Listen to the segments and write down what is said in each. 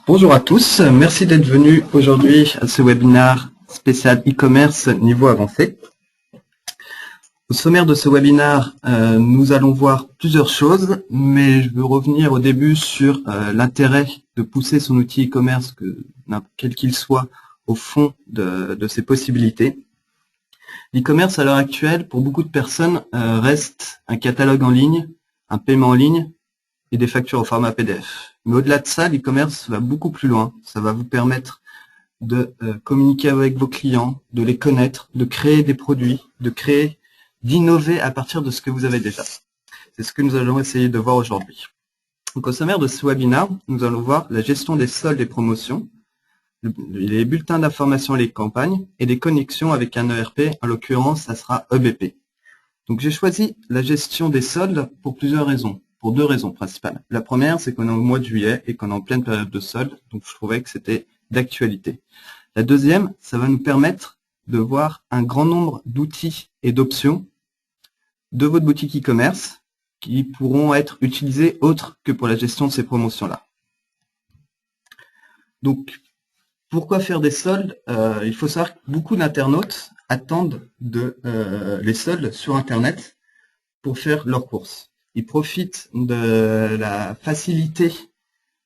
Bonjour à tous, merci d'être venus aujourd'hui à ce webinaire spécial e-commerce niveau avancé. Au sommaire de ce webinaire, nous allons voir plusieurs choses, mais je veux revenir au début sur l'intérêt de pousser son outil e-commerce, quel qu'il soit, au fond de ses possibilités. L'e-commerce à l'heure actuelle, pour beaucoup de personnes, reste un catalogue en ligne, un paiement en ligne et des factures au format PDF. Mais au-delà de ça, l'e-commerce va beaucoup plus loin. Ça va vous permettre de communiquer avec vos clients, de les connaître, de créer des produits, d'innover à partir de ce que vous avez déjà. C'est ce que nous allons essayer de voir aujourd'hui. Donc, au sommaire de ce webinaire, nous allons voir la gestion des soldes et promotions, les bulletins d'information et les campagnes, et des connexions avec un ERP, en l'occurrence, ça sera EBP. Donc, j'ai choisi la gestion des soldes pour plusieurs raisons. Pour deux raisons principales. La première, c'est qu'on est au mois de juillet et qu'on est en pleine période de soldes, donc je trouvais que c'était d'actualité. La deuxième, ça va nous permettre de voir un grand nombre d'outils et d'options de votre boutique e-commerce qui pourront être utilisés autres que pour la gestion de ces promotions-là. Donc, pourquoi faire des soldes? Il faut savoir que beaucoup d'internautes attendent les soldes sur Internet pour faire leurs courses. Ils profitent de la facilité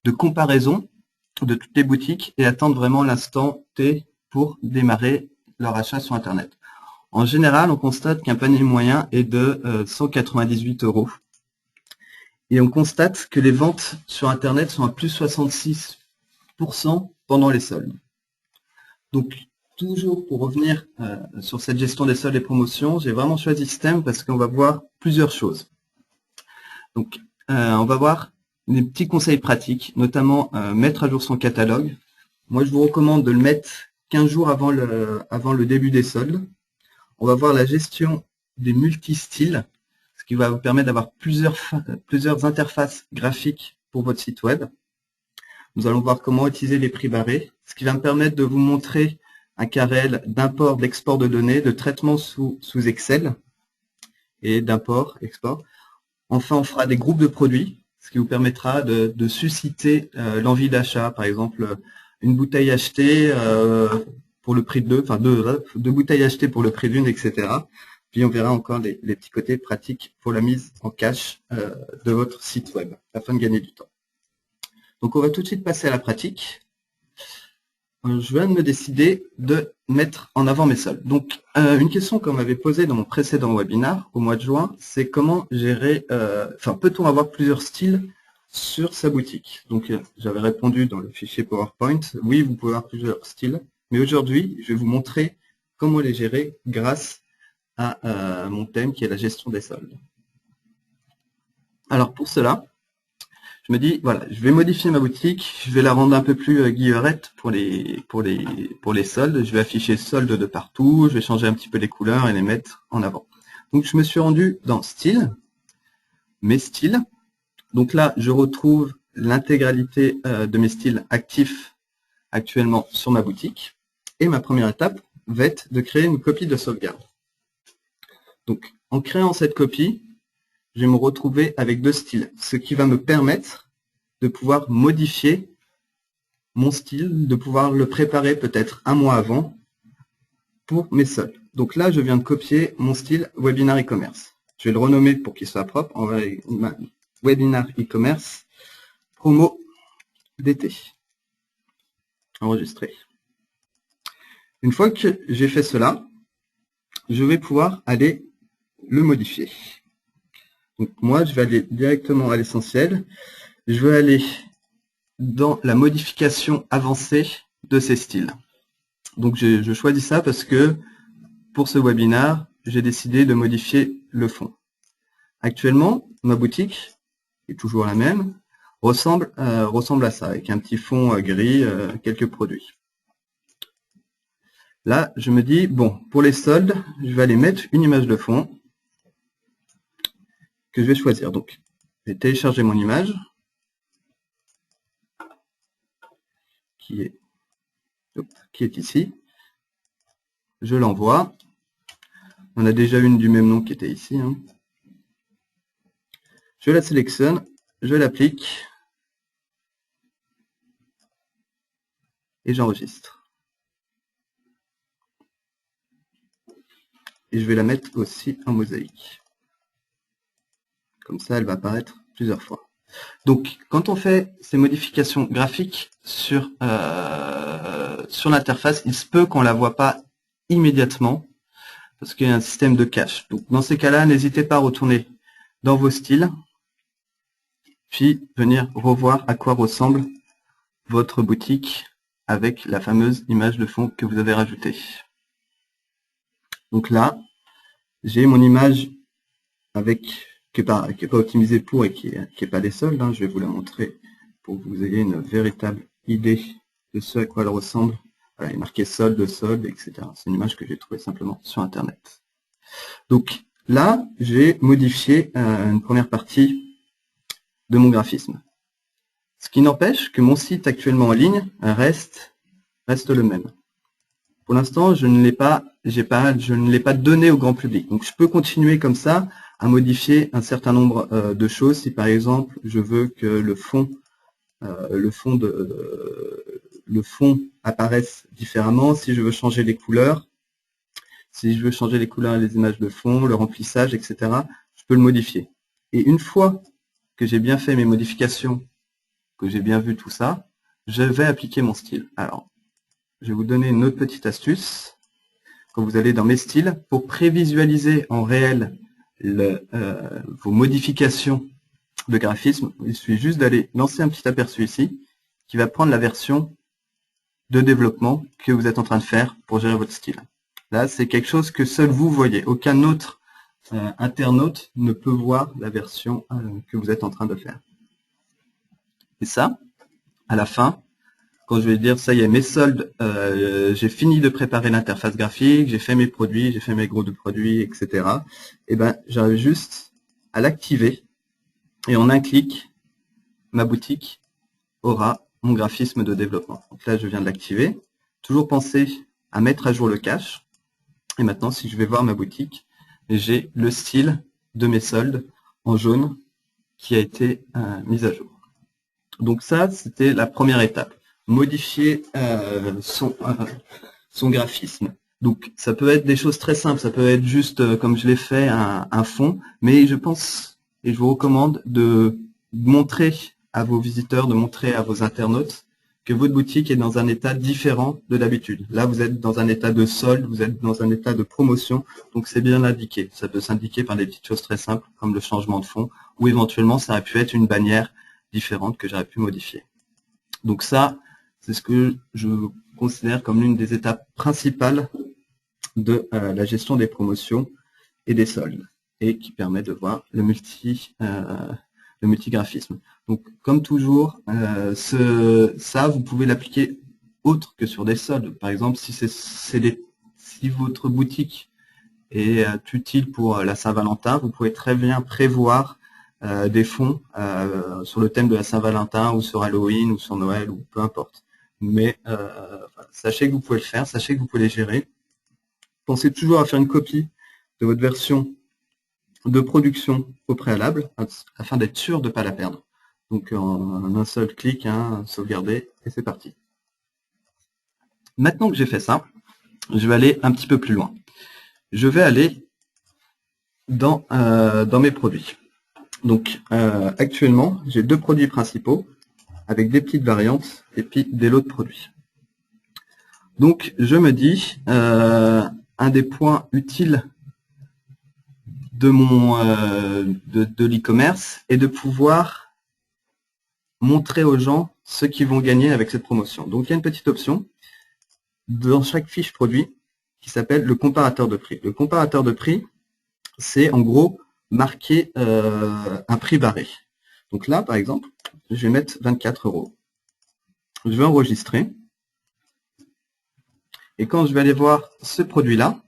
de comparaison de toutes les boutiques et attendent vraiment l'instant T pour démarrer leur achat sur Internet. En général, on constate qu'un panier moyen est de 198 €. Et on constate que les ventes sur Internet sont à plus 66% pendant les soldes. Donc, toujours pour revenir sur cette gestion des soldes et promotions, j'ai vraiment choisi ce thème parce qu'on va voir plusieurs choses. Donc, on va voir des petits conseils pratiques, notamment mettre à jour son catalogue. Moi, je vous recommande de le mettre 15 jours avant le début des soldes. On va voir la gestion des multi-styles, ce qui va vous permettre d'avoir plusieurs interfaces graphiques pour votre site web. Nous allons voir comment utiliser les prix barrés, ce qui va me permettre de vous montrer un cas réel d'import, d'export de données, de traitement sous Excel et d'import, export. Enfin, on fera des groupes de produits, ce qui vous permettra de susciter l'envie d'achat. Par exemple, une bouteille achetée pour le prix de deux bouteilles achetées pour le prix d'une, etc. Puis on verra encore les petits côtés pratiques pour la mise en cache de votre site web, afin de gagner du temps. Donc on va tout de suite passer à la pratique. Je viens de me décider de mettre en avant mes soldes. Donc, une question qu'on m'avait posée dans mon précédent webinaire au mois de juin, c'est comment gérer, peut-on avoir plusieurs styles sur sa boutique? Donc, j'avais répondu dans le fichier PowerPoint, oui, vous pouvez avoir plusieurs styles, mais aujourd'hui, je vais vous montrer comment les gérer grâce à mon thème qui est la gestion des soldes. Alors, pour cela, je me dis, voilà, je vais modifier ma boutique, je vais la rendre un peu plus guillerette pour les soldes. Je vais afficher soldes de partout, je vais changer un petit peu les couleurs et les mettre en avant. Donc, je me suis rendu dans Style, mes styles. Donc là, je retrouve l'intégralité de mes styles actifs actuellement sur ma boutique. Et ma première étape va être de créer une copie de sauvegarde. Donc, en créant cette copie, je vais me retrouver avec deux styles, ce qui va me permettre de pouvoir modifier mon style, de pouvoir le préparer peut-être un mois avant pour mes soldes. Donc là, je viens de copier mon style Webinar e-commerce. Je vais le renommer pour qu'il soit propre. On va Webinar e-commerce promo d'été. Enregistrer. Une fois que j'ai fait cela, je vais pouvoir aller le modifier. Donc moi, je vais aller directement à l'essentiel. Je vais aller dans la modification avancée de ces styles. Donc je choisis ça parce que pour ce webinaire, j'ai décidé de modifier le fond. Actuellement, ma boutique est toujours la même, ressemble à ça, avec un petit fond gris, quelques produits. Là, je me dis, bon, pour les soldes, je vais aller mettre une image de fond que je vais choisir. Donc, je vais télécharger mon image, qui est ici. Je l'envoie. On a déjà une du même nom qui était ici. Je la sélectionne, je l'applique. et j'enregistre. Et je vais la mettre aussi en mosaïque. Comme ça, elle va apparaître plusieurs fois. Donc, quand on fait ces modifications graphiques sur l'interface, il se peut qu'on la voit pas immédiatement parce qu'il y a un système de cache. Donc, dans ces cas-là, n'hésitez pas à retourner dans vos styles, puis venir revoir à quoi ressemble votre boutique avec la fameuse image de fond que vous avez rajoutée. Donc là, j'ai mon image qui n'est pas optimisée pour et qui est pas des soldes. Je vais vous la montrer pour que vous ayez une véritable idée de ce à quoi elle ressemble. Voilà, il est marqué solde, etc. C'est une image que j'ai trouvée simplement sur Internet. Donc là, j'ai modifié une première partie de mon graphisme. Ce qui n'empêche que mon site actuellement en ligne reste le même. Pour l'instant, je ne l'ai pas donné au grand public. Donc je peux continuer comme ça à modifier un certain nombre de choses. Si par exemple je veux que le fond apparaisse différemment, si je veux changer les couleurs, et les images de fond, le remplissage, etc., je peux le modifier. Et une fois que j'ai bien fait mes modifications, que j'ai bien vu tout ça, je vais appliquer mon style. Alors, je vais vous donner une autre petite astuce. Quand vous allez dans mes styles, pour prévisualiser en réel vos modifications de graphisme, il suffit juste d'aller lancer un petit aperçu ici, qui va prendre la version de développement que vous êtes en train de faire pour gérer votre style. Là, c'est quelque chose que seul vous voyez. Aucun autre internaute ne peut voir la version que vous êtes en train de faire. Et ça, à la fin, quand je vais dire ça y est, mes soldes, j'ai fini de préparer l'interface graphique, j'ai fait mes produits, j'ai fait mes groupes de produits, etc. Et ben, j'arrive juste à l'activer et en un clic, ma boutique aura mon graphisme de développement. Donc là, je viens de l'activer. Toujours penser à mettre à jour le cache. Et maintenant, si je vais voir ma boutique, j'ai le style de mes soldes en jaune qui a été mis à jour. Donc ça, c'était la première étape. Modifier son graphisme. Donc ça peut être des choses très simples, ça peut être juste, comme je l'ai fait, un fond, mais je pense et je vous recommande de montrer à vos visiteurs, de montrer à vos internautes que votre boutique est dans un état différent de d'habitude. Là, vous êtes dans un état de solde, vous êtes dans un état de promotion, donc c'est bien indiqué. Ça peut s'indiquer par des petites choses très simples, comme le changement de fond, ou éventuellement, ça aurait pu être une bannière différente que j'aurais pu modifier. Donc ça, c'est ce que je considère comme l'une des étapes principales de la gestion des promotions et des soldes, et qui permet de voir le multigraphisme. Donc, comme toujours, ça, vous pouvez l'appliquer autre que sur des soldes. Par exemple, si votre boutique est utile pour la Saint-Valentin, vous pouvez très bien prévoir des fonds sur le thème de la Saint-Valentin ou sur Halloween ou sur Noël ou peu importe. Mais sachez que vous pouvez le faire, sachez que vous pouvez les gérer. Pensez toujours à faire une copie de votre version de production au préalable afin d'être sûr de ne pas la perdre. Donc en un seul clic, sauvegarder et c'est parti. Maintenant que j'ai fait ça, je vais aller un petit peu plus loin. Je vais aller dans mes produits. Donc actuellement, j'ai deux produits principaux avec des petites variantes et puis des lots de produits. Donc je me dis, un des points utiles de de l'e-commerce est de pouvoir montrer aux gens ce qu'ils vont gagner avec cette promotion. Donc il y a une petite option dans chaque fiche produit qui s'appelle le comparateur de prix. Le comparateur de prix, c'est en gros marquer un prix barré. Donc là, par exemple, je vais mettre 24 €. Je vais enregistrer. Et quand je vais aller voir ce produit-là,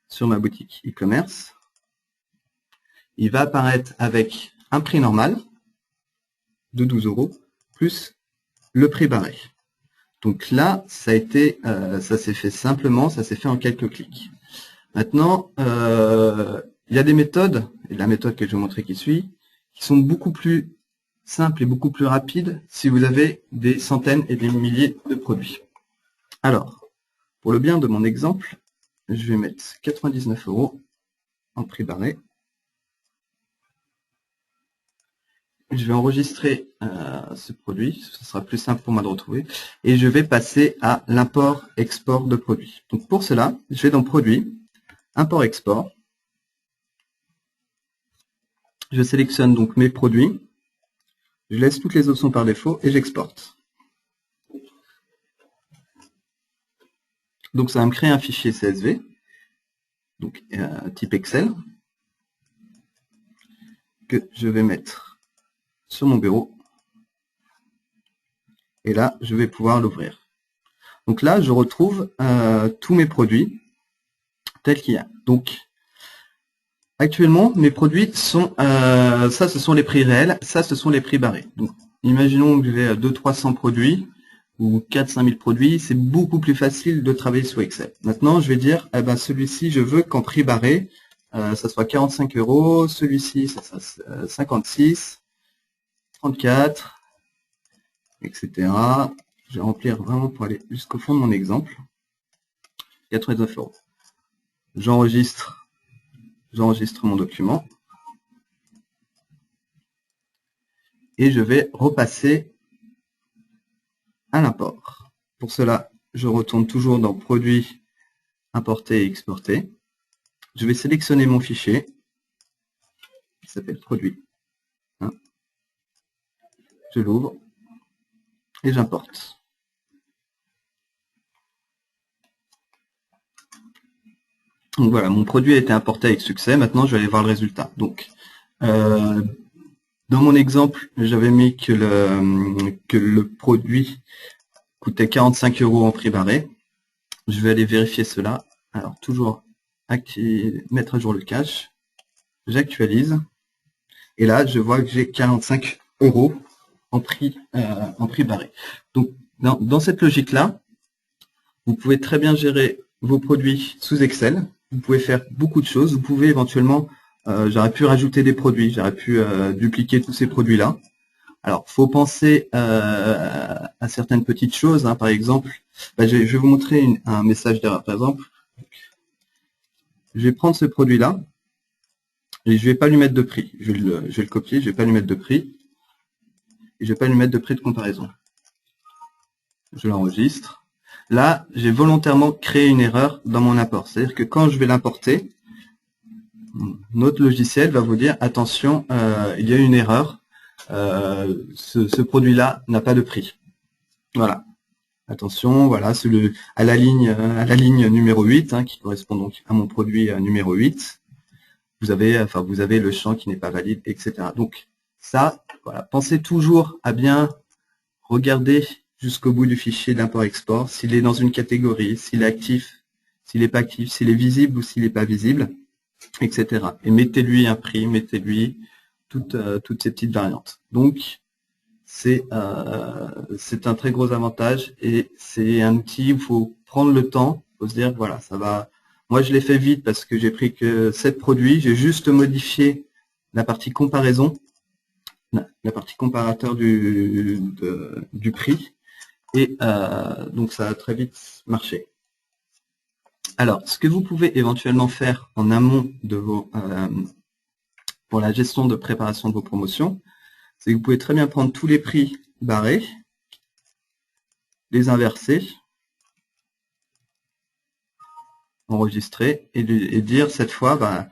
sur ma boutique e-commerce, il va apparaître avec un prix normal de 12 € plus le prix barré. Donc là, ça s'est fait simplement, ça s'est fait en quelques clics. Maintenant, il y a des méthodes, et la méthode que je vais vous montrer qui suit, qui sont beaucoup plus simple et beaucoup plus rapide si vous avez des centaines et des milliers de produits. Alors, pour le bien de mon exemple, je vais mettre 99 € en prix barré. Je vais enregistrer ce produit, ce sera plus simple pour moi de retrouver, et je vais passer à l'import-export de produits. Donc pour cela, je vais dans Produits, Import-export. Je sélectionne donc mes produits, je laisse toutes les options par défaut et j'exporte. Donc ça va me créer un fichier CSV, donc type Excel, que je vais mettre sur mon bureau. Et là, je vais pouvoir l'ouvrir. Donc là, je retrouve tous mes produits tels qu'il y a. Donc, actuellement, mes produits sont, ça, ce sont les prix réels, ça, ce sont les prix barrés. Donc, imaginons que j'ai 200-300 produits ou 4-5 000 produits, c'est beaucoup plus facile de travailler sur Excel. Maintenant, je vais dire, eh ben, celui-ci, je veux qu'en prix barré, ça soit 45 €, celui-ci, ça sera 56, 34, etc. Je vais remplir vraiment pour aller jusqu'au fond de mon exemple. 89 €. J'enregistre mon document. Et je vais repasser à l'import. Pour cela, je retourne toujours dans Produits, Importer et Exporter. Je vais sélectionner mon fichier, qui s'appelle Produit. Je l'ouvre et j'importe. Donc voilà, mon produit a été importé avec succès. Maintenant, je vais aller voir le résultat. Donc, dans mon exemple, j'avais mis que le produit coûtait 45 € en prix barré. Je vais aller vérifier cela. Alors, toujours mettre à jour le cache. J'actualise. Et là, je vois que j'ai 45 € en prix barré. Donc, dans cette logique-là, vous pouvez très bien gérer vos produits sous Excel. Vous pouvez faire beaucoup de choses. Vous pouvez éventuellement, j'aurais pu rajouter des produits, j'aurais pu dupliquer tous ces produits-là. Alors, faut penser à certaines petites choses. Par exemple, je vais vous montrer un message d'erreur. Par exemple, je vais prendre ce produit-là et je vais pas lui mettre de prix. Je vais le copier, je vais pas lui mettre de prix et je vais pas lui mettre de prix de comparaison. Je l'enregistre. Là, j'ai volontairement créé une erreur dans mon import. C'est-à-dire que quand je vais l'importer, notre logiciel va vous dire attention, il y a une erreur. Ce produit-là n'a pas de prix. Voilà. Attention, voilà, à la ligne numéro 8, qui correspond donc à mon produit numéro 8, vous avez le champ qui n'est pas valide, etc. Donc ça, voilà, pensez toujours à bien regarder jusqu'au bout du fichier d'import-export, s'il est dans une catégorie, s'il est actif, s'il n'est pas actif, s'il est visible ou s'il n'est pas visible, etc. Et mettez-lui un prix, mettez-lui toutes ces petites variantes. Donc, c'est un très gros avantage et c'est un outil où il faut prendre le temps, il faut se dire, voilà, ça va. Moi, je l'ai fait vite parce que j'ai pris que 7 produits, j'ai juste modifié la partie comparaison, la partie comparateur du prix. Et donc ça a très vite marché. Alors, ce que vous pouvez éventuellement faire en amont de pour la gestion de préparation de vos promotions, c'est que vous pouvez très bien prendre tous les prix barrés, les inverser, enregistrer et dire cette fois,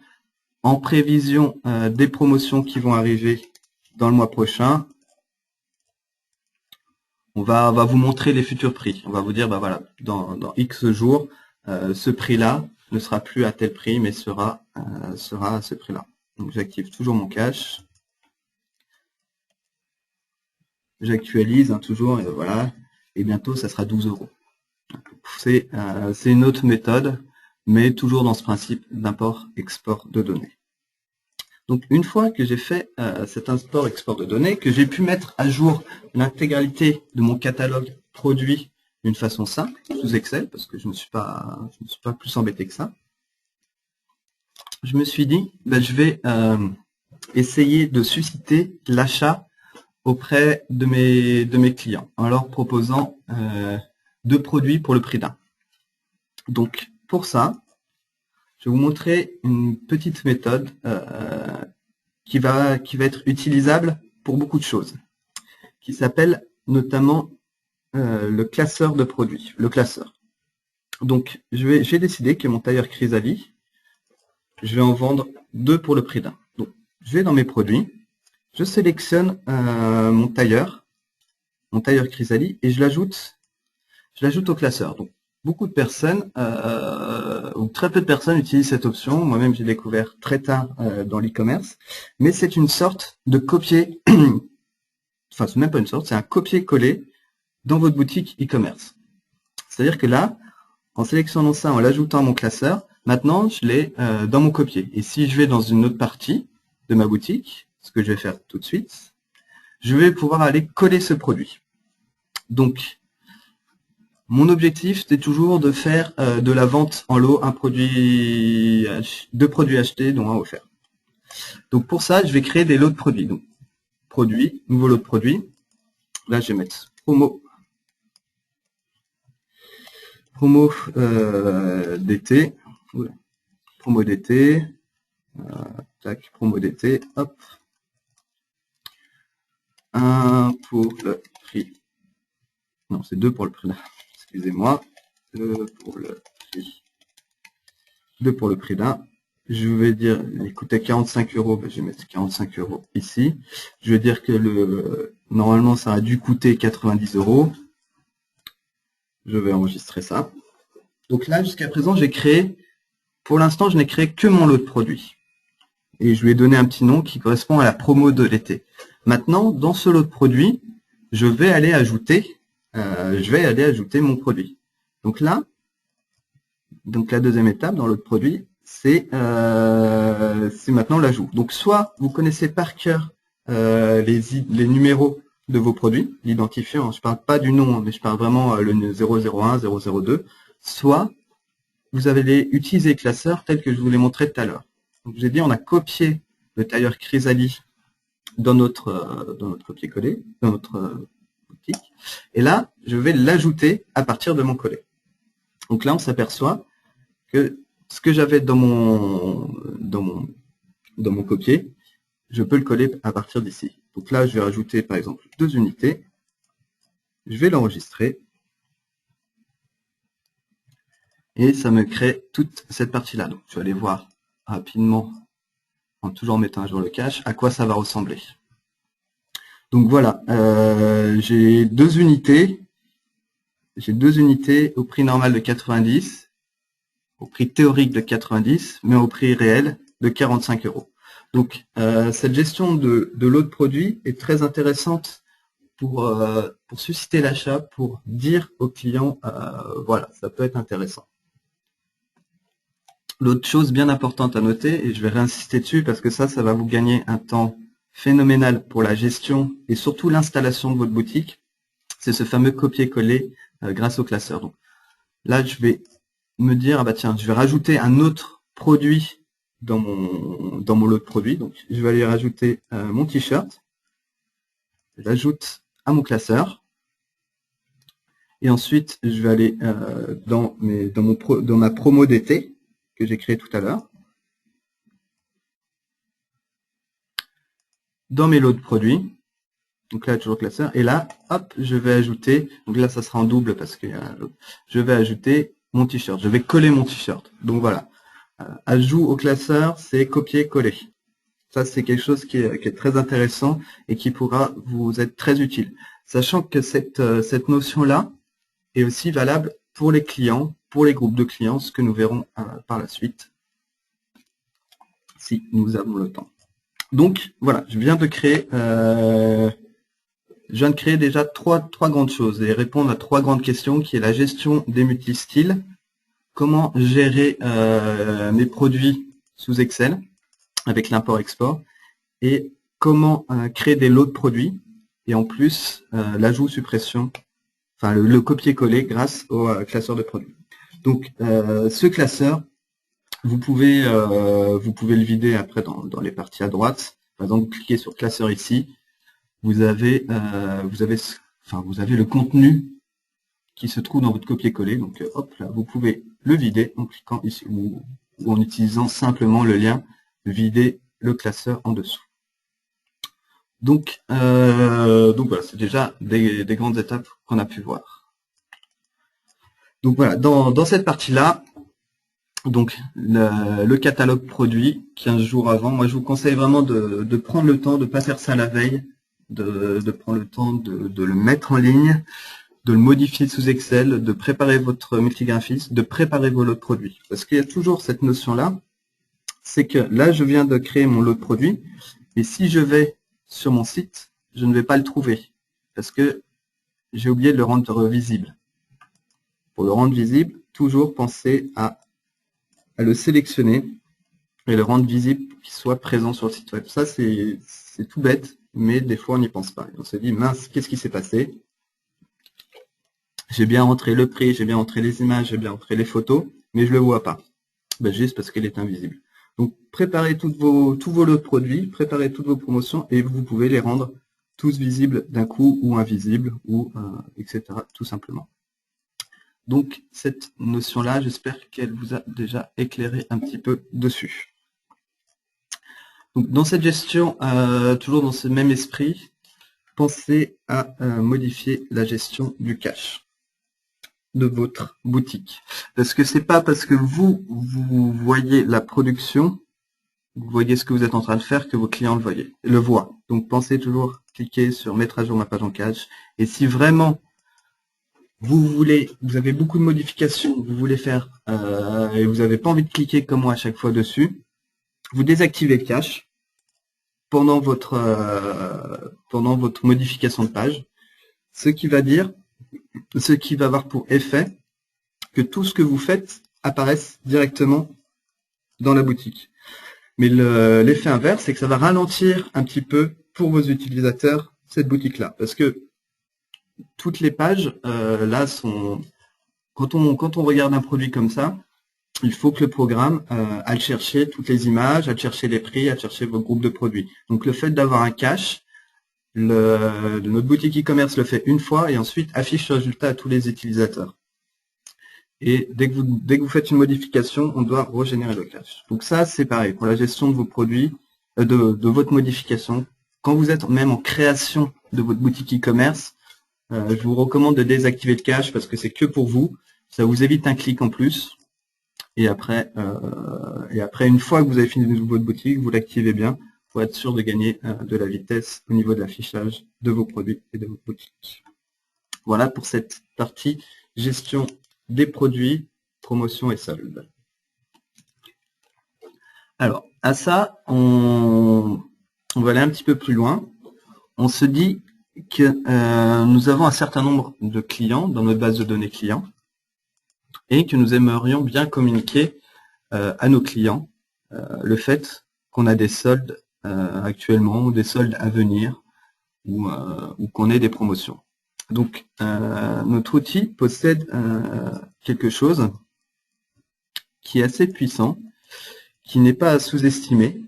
en prévision des promotions qui vont arriver dans le mois prochain, on va vous montrer les futurs prix. On va vous dire, voilà, dans X jours, ce prix-là ne sera plus à tel prix, mais sera à ce prix-là. Donc j'active toujours mon cache. J'actualise toujours, et voilà. Et bientôt, ça sera 12 €. C'est une autre méthode, mais toujours dans ce principe d'import-export de données. Donc une fois que j'ai fait cet import-export de données, que j'ai pu mettre à jour l'intégralité de mon catalogue produit d'une façon simple, sous Excel, parce que je ne me suis pas plus embêté que ça, je me suis dit, je vais essayer de susciter l'achat auprès de mes clients en leur proposant 2 produits pour le prix d'un. Donc pour ça, je vais vous montrer une petite méthode qui va être utilisable pour beaucoup de choses, qui s'appelle notamment le classeur de produits, le classeur. Donc j'ai décidé que mon tailleur Chrysalis, je vais en vendre 2 pour le prix d'un. Donc je vais dans mes produits, je sélectionne mon tailleur Chrysalis et je l'ajoute au classeur. Donc beaucoup de personnes, ou très peu de personnes utilisent cette option. Moi-même, j'ai découvert très tard dans l'e-commerce. Mais c'est une sorte de copier, enfin, c'est même pas une sorte, c'est un copier-coller dans votre boutique e-commerce. C'est-à-dire que là, en sélectionnant ça, en l'ajoutant à mon classeur, maintenant, je l'ai dans mon copier. Et si je vais dans une autre partie de ma boutique, ce que je vais faire tout de suite, je vais pouvoir aller coller ce produit. Donc, mon objectif, c'est toujours de faire de la vente en lot, 2 produits achetés, dont un offert. Donc pour ça, je vais créer des lots de produits. Donc, produit, nouveau lot de produits. Là, je vais mettre promo d'été. Promo d'été. Tac, promo d'été. Hop. 1 pour le prix. Non, c'est 2 pour le prix là. Excusez-moi. 2 pour le prix. 2 pour le prix d'un. Je vais dire, il coûtait 45 €, ben, je vais mettre 45 € ici. Je vais dire que normalement, ça a dû coûter 90 €. Je vais enregistrer ça. Donc là, jusqu'à présent, pour l'instant, je n'ai créé que mon lot de produits. Et je lui ai donné un petit nom qui correspond à la promo de l'été. Maintenant, dans ce lot de produits, je vais aller ajouter mon produit. Donc là, la deuxième étape dans le lot de produits, c'est maintenant l'ajout. Donc soit vous connaissez par cœur les numéros de vos produits, l'identifiant, je ne parle pas du nom, mais je parle vraiment le 001, 002, soit vous avez utilisé le classeur tel que je vous l'ai montré tout à l'heure. Donc j'ai dit on a copié le tailleur Chrysalis dans notre copier-coller, dans notre boutique, et là je vais l'ajouter à partir de mon coller. Donc là on s'aperçoit que ce que j'avais dans mon copier, je peux le coller à partir d'ici. Donc là, je vais rajouter par exemple 2 unités. Je vais l'enregistrer. Et ça me crée toute cette partie-là. Donc je vais aller voir rapidement, en toujours mettant à jour le cache, à quoi ça va ressembler. Donc voilà, j'ai 2 unités. J'ai 2 unités au prix normal de 90, au prix théorique de 90, mais au prix réel de 45 €. Donc cette gestion de lot de produits est très intéressante pour susciter l'achat, pour dire aux clients voilà, ça peut être intéressant. L'autre chose bien importante à noter, et je vais réinsister dessus parce que ça va vous gagner un temps phénoménal pour la gestion et surtout l'installation de votre boutique, c'est ce fameux copier-coller grâce au classeur. Donc là, je vais me dire, ah bah tiens, je vais rajouter un autre produit dans mon lot de produits. Donc je vais aller rajouter mon t-shirt. Je l'ajoute à mon classeur. Et ensuite, je vais aller dans ma promo d'été que j'ai créé tout à l'heure. Dans mes lots de produits. Donc là, toujours classeur. Et là, hop, je vais ajouter, donc là, ça sera en double parce qu'il y a l'autre. Je vais ajouter mon t-shirt. Je vais coller mon t-shirt. Donc voilà. Ajout au classeur, c'est copier-coller. Ça, c'est quelque chose qui est très intéressant et qui pourra vous être très utile. Sachant que cette notion-là est aussi valable pour les clients, pour les groupes de clients, ce que nous verrons par la suite, si nous avons le temps. Donc, voilà, je viens de créer déjà trois grandes choses et répondre à 3 grandes questions, qui est la gestion des multistyles, comment gérer mes produits sous Excel avec l'import-export, et comment créer des lots de produits, et en plus l'ajout-suppression, enfin le copier-coller grâce au classeur de produits. Donc ce classeur, vous pouvez le vider après dans les parties à droite. Par exemple, vous cliquez sur classeur ici, vous avez le contenu qui se trouve dans votre copier-coller. Donc hop là, vous pouvez le vider en cliquant ici ou en utilisant simplement le lien vider le classeur en dessous. Donc voilà, c'est déjà des grandes étapes qu'on a pu voir. Donc voilà, dans cette partie-là, donc le catalogue produit 15 jours avant, moi je vous conseille vraiment de prendre le temps, de ne pas faire ça la veille, de prendre le temps de le mettre en ligne, de le modifier sous Excel, de préparer votre multigraphiste, de préparer vos lots de produits. Parce qu'il y a toujours cette notion-là, c'est que là je viens de créer mon lot de produits, et si je vais sur mon site, je ne vais pas le trouver, parce que j'ai oublié de le rendre visible. Pour le rendre visible, toujours penser à le sélectionner et le rendre visible pour qu'il soit présent sur le site web. Ça, c'est tout bête, mais des fois, on n'y pense pas. On se dit, mince, qu'est-ce qui s'est passé? J'ai bien rentré le prix, j'ai bien rentré les images, j'ai bien rentré les photos, mais je le vois pas. Ben, juste parce qu'elle est invisible. Donc, préparez tous vos lots de produits, préparez toutes vos promotions, et vous pouvez les rendre tous visibles d'un coup, ou invisibles, ou etc., tout simplement. Donc, cette notion-là, j'espère qu'elle vous a déjà éclairé un petit peu dessus. Donc, dans cette gestion, toujours dans ce même esprit, pensez à modifier la gestion du cash de votre boutique. Parce que c'est pas parce que vous voyez la production, vous voyez ce que vous êtes en train de faire, que vos clients le voient. Donc, pensez toujours cliquer sur mettre à jour ma page en cash. Et si vraiment vous avez beaucoup de modifications, vous voulez faire, et vous n'avez pas envie de cliquer comme moi à chaque fois dessus, vous désactivez le cache pendant votre modification de page, ce qui va avoir pour effet que tout ce que vous faites apparaisse directement dans la boutique. Mais l'effet inverse, c'est que ça va ralentir un petit peu pour vos utilisateurs cette boutique-là, parce que toutes les pages là sont, quand on regarde un produit comme ça, il faut que le programme aille chercher toutes les images, aille chercher les prix, aille chercher vos groupes de produits. Donc le fait d'avoir un cache, notre boutique e-commerce le fait une fois et ensuite affiche le résultat à tous les utilisateurs. Et dès que vous faites une modification, on doit régénérer le cache. Donc ça, c'est pareil pour la gestion de vos produits, de votre modification. Quand vous êtes même en création de votre boutique e-commerce, je vous recommande de désactiver le cache parce que c'est que pour vous. Ça vous évite un clic en plus. Et après, une fois que vous avez fini votre boutique, vous l'activez bien pour être sûr de gagner de la vitesse au niveau de l'affichage de vos produits et de votre boutique. Voilà pour cette partie gestion des produits, promotion et soldes. Alors, à ça, on va aller un petit peu plus loin. On se dit que nous avons un certain nombre de clients dans notre base de données clients et que nous aimerions bien communiquer à nos clients le fait qu'on a des soldes actuellement ou des soldes à venir ou qu'on ait des promotions. Donc notre outil possède quelque chose qui est assez puissant, qui n'est pas à sous-estimer,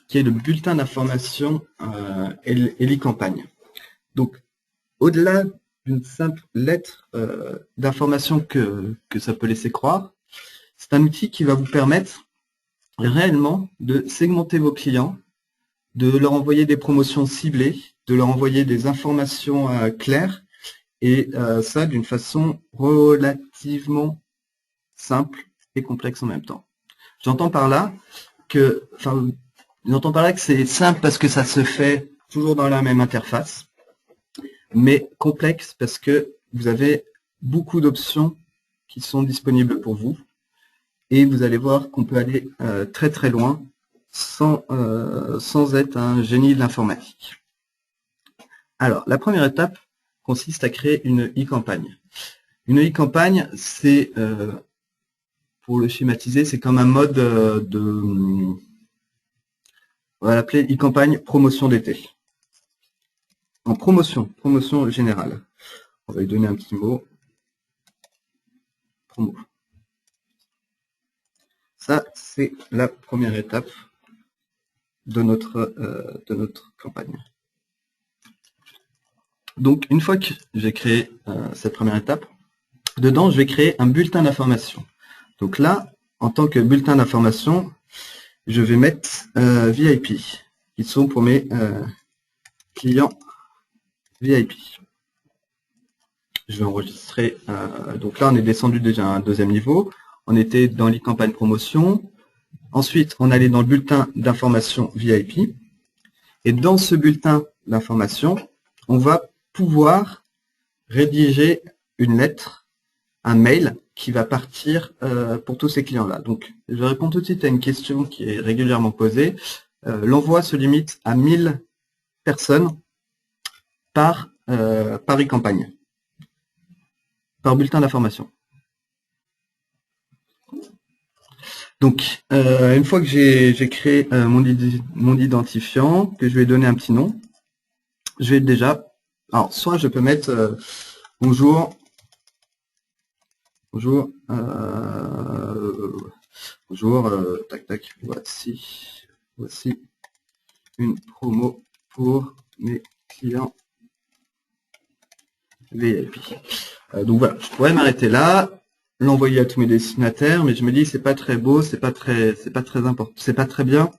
qui est le bulletin d'information e-campagne. Donc au-delà d'une simple lettre d'information que ça peut laisser croire, c'est un outil qui va vous permettre réellement de segmenter vos clients, de leur envoyer des promotions ciblées, de leur envoyer des informations claires, et ça d'une façon relativement simple et complexe en même temps. J'entends par là que c'est simple parce que ça se fait toujours dans la même interface, mais complexe parce que vous avez beaucoup d'options qui sont disponibles pour vous. Et vous allez voir qu'on peut aller très très loin sans être un génie de l'informatique. Alors, la première étape consiste à créer une e-campagne. Une e-campagne, c'est, pour le schématiser, c'est comme un mode on va l'appeler e-campagne promotion d'été. En promotion générale. On va lui donner un petit mot. Promo. Ça, c'est la première étape de notre campagne. Donc, une fois que j'ai créé cette première étape, dedans, je vais créer un bulletin d'information. Donc là, en tant que bulletin d'information, je vais mettre VIP, qui sont pour mes clients VIP. Je vais enregistrer. Donc là, on est descendu déjà à un deuxième niveau. On était dans les campagnes promotion. Ensuite, on allait dans le bulletin d'information VIP. Et dans ce bulletin d'information, on va pouvoir rédiger une lettre, un mail qui va partir pour tous ces clients-là. Donc, je réponds tout de suite à une question qui est régulièrement posée. L'envoi se limite à 1000 personnes par e-campagne, par bulletin d'information. Donc, une fois que j'ai créé mon identifiant, que je vais donner un petit nom, je vais déjà... Alors, soit je peux mettre bonjour, tac, tac, voici une promo pour mes clients VIP. Donc voilà, je pourrais m'arrêter là, l'envoyer à tous mes destinataires, mais je me dis c'est pas très beau, c'est pas très important, c'est pas très bien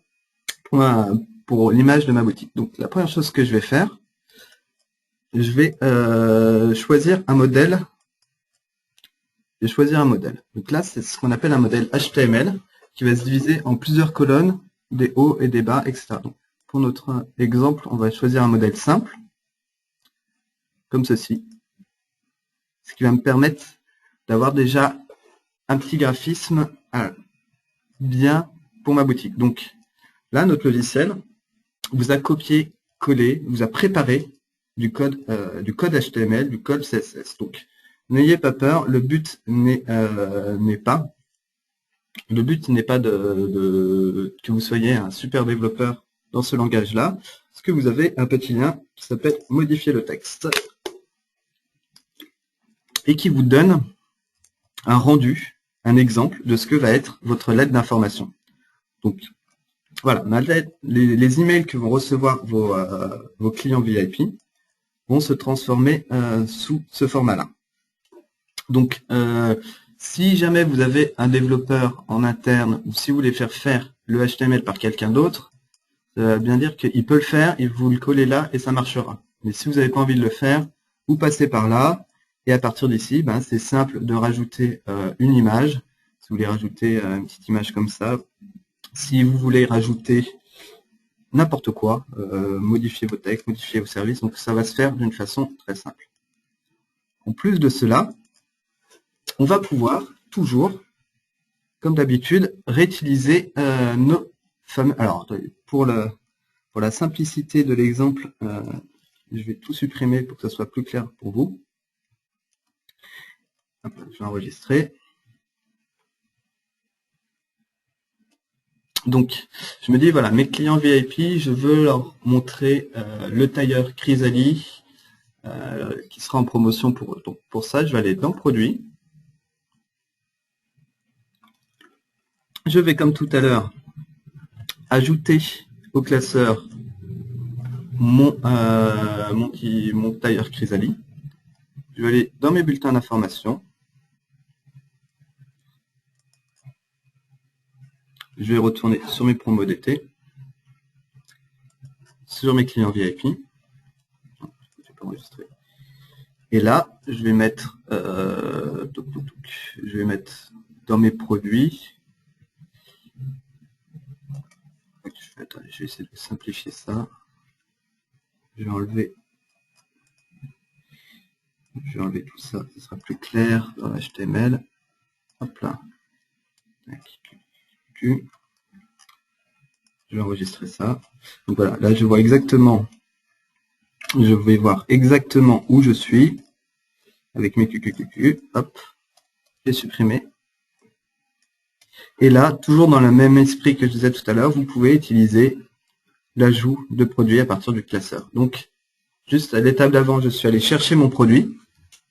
pour l'image de ma boutique. Donc la première chose que je vais faire, je vais choisir un modèle. Je vais choisir un modèle. Donc là, c'est ce qu'on appelle un modèle HTML qui va se diviser en plusieurs colonnes, des hauts et des bas, etc. Donc, pour notre exemple, on va choisir un modèle simple, comme ceci, ce qui va me permettre d'avoir déjà un petit graphisme bien pour ma boutique. Donc là, notre logiciel vous a copié-collé, vous a préparé du code HTML, du code CSS. Donc, n'ayez pas peur, le but n'est pas que vous soyez un super développeur dans ce langage-là, parce que vous avez un petit lien qui s'appelle « Modifier le texte » et qui vous donne un rendu, un exemple de ce que va être votre lettre d'information. Donc, voilà, les emails que vont recevoir vos clients VIP vont se transformer sous ce format-là. Donc, si jamais vous avez un développeur en interne ou si vous voulez faire le HTML par quelqu'un d'autre, ça veut bien dire qu'il peut le faire, et vous le collez là et ça marchera. Mais si vous n'avez pas envie de le faire, vous passez par là et à partir d'ici, c'est simple de rajouter une image. Si vous voulez rajouter une petite image comme ça, si vous voulez rajouter n'importe quoi, modifier vos textes, modifier vos services, donc ça va se faire d'une façon très simple. En plus de cela, on va pouvoir toujours, comme d'habitude, réutiliser nos fameux... Alors, pour la simplicité de l'exemple, je vais tout supprimer pour que ça soit plus clair pour vous. Je vais enregistrer. Donc, je me dis, voilà, mes clients VIP, je veux leur montrer le tailleur Chrysalis qui sera en promotion pour eux. Donc, pour ça, je vais aller dans Produits. Je vais, comme tout à l'heure, ajouter au classeur mon tailleur Chrysalis. Je vais aller dans mes bulletins d'information. Je vais retourner sur mes promos d'été, sur mes clients VIP. Et là, je vais mettre dans mes produits. Attendez, je vais essayer de simplifier ça. Je vais enlever tout ça, ce sera plus clair dans l'HTML. Hop là. Je vais enregistrer ça. Donc voilà, là je vois exactement, je vais voir exactement où je suis avec mes QQQQ. Hop, j'ai supprimé. Et là, toujours dans le même esprit que je disais tout à l'heure, vous pouvez utiliser l'ajout de produits à partir du classeur. Donc, juste à l'étape d'avant, je suis allé chercher mon produit,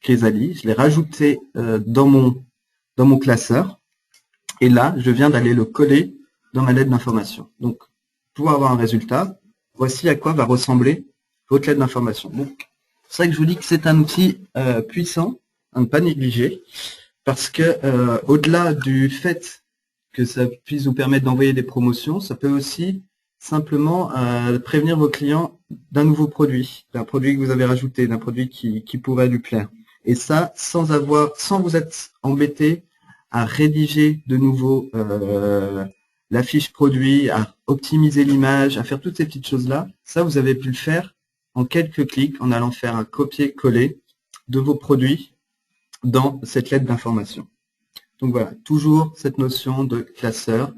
Chrysalis, je l'ai rajouté dans mon classeur, et là, je viens d'aller le coller dans ma lettre d'information. Donc, pour avoir un résultat, voici à quoi va ressembler votre lettre d'information. Donc, pour ça que je vous dis que c'est un outil puissant à ne pas négliger, parce que au-delà du fait que ça puisse vous permettre d'envoyer des promotions, ça peut aussi simplement prévenir vos clients d'un nouveau produit, d'un produit que vous avez rajouté, d'un produit qui pourrait lui plaire. Et ça, sans vous être embêté à rédiger de nouveau la fiche produit, à optimiser l'image, à faire toutes ces petites choses-là. Ça, vous avez pu le faire en quelques clics en allant faire un copier-coller de vos produits dans cette lettre d'information. Donc voilà, toujours cette notion de classeur